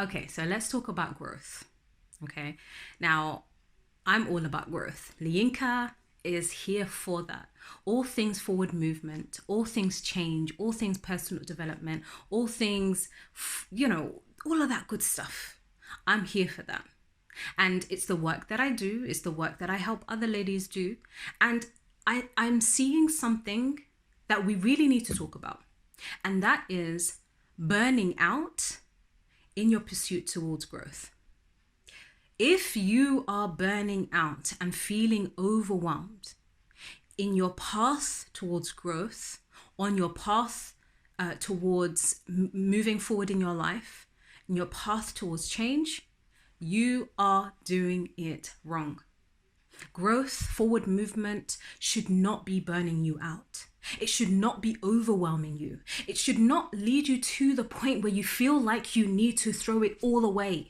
Okay, so let's talk about growth. Okay, now I'm all about growth. LaYinka is here for that. All things forward movement, all things change, all things personal development, all things, all of that good stuff. I'm here for that. And it's the work that I do, it's the work that I help other ladies do. And I'm seeing something that we really need to talk about. And that is burning out in your pursuit towards growth. If you are burning out and feeling overwhelmed in your path towards growth, on your path towards moving forward in your life, in your path towards change, you are doing it wrong. Growth, forward movement should not be burning you out. It should not be overwhelming you. It should not lead you to the point where you feel like you need to throw it all away.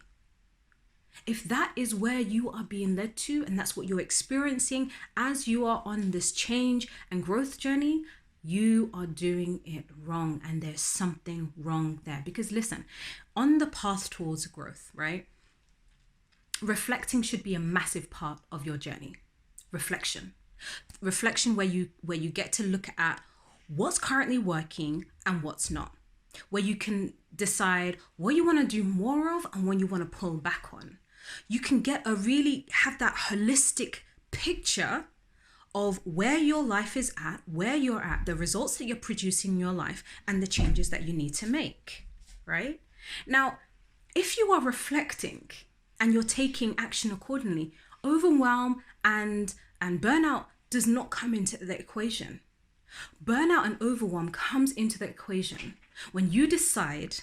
If that is where you are being led to, and that's what you're experiencing as you are on this change and growth journey, you are doing it wrong, and there's something wrong there. Because listen, on the path towards growth, right? Reflecting should be a massive part of your journey. Reflection where you get to look at what's currently working and what's not, where you can decide what you want to do more of and when you want to pull back on. You can have that holistic picture of where your life is at, where you're at, the results that you're producing in your life, and the changes that you need to make, right? Now, if you are reflecting and you're taking action accordingly, overwhelm and burnout does not come into the equation. Burnout and overwhelm comes into the equation when you decide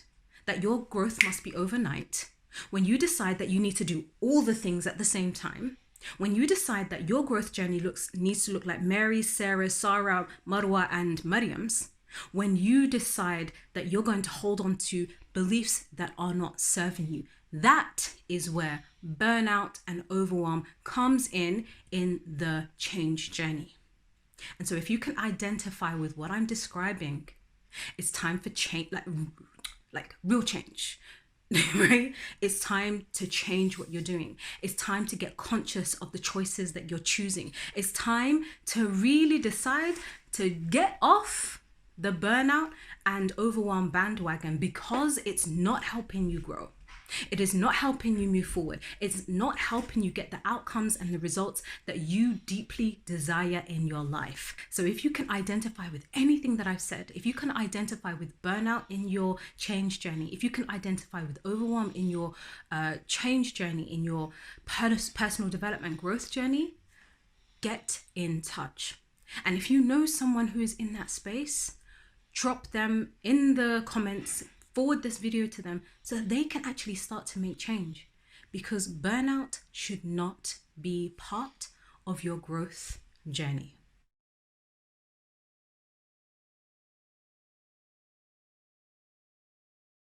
that your growth must be overnight, when you decide that you need to do all the things at the same time, when you decide that your growth journey needs to look like Mary, Sarah, Sarah, Marwa, and Mariam's, when you decide that you're going to hold on to beliefs that are not serving you. That is where burnout and overwhelm comes in the change journey. And so if you can identify with what I'm describing, it's time for change, like real change, right? It's time to change what you're doing. It's time to get conscious of the choices that you're choosing. It's time to really decide to get off the burnout and overwhelm bandwagon, because it's not helping you grow. It is not helping you move forward. It's not helping you get the outcomes and the results that you deeply desire in your life. So if you can identify with anything that I've said, if you can identify with burnout in your change journey, if you can identify with overwhelm in your change journey, in your personal development growth journey, get in touch. And if you know someone who is in that space, drop them in the comments, forward this video to them so that they can actually start to make change, because burnout should not be part of your growth journey.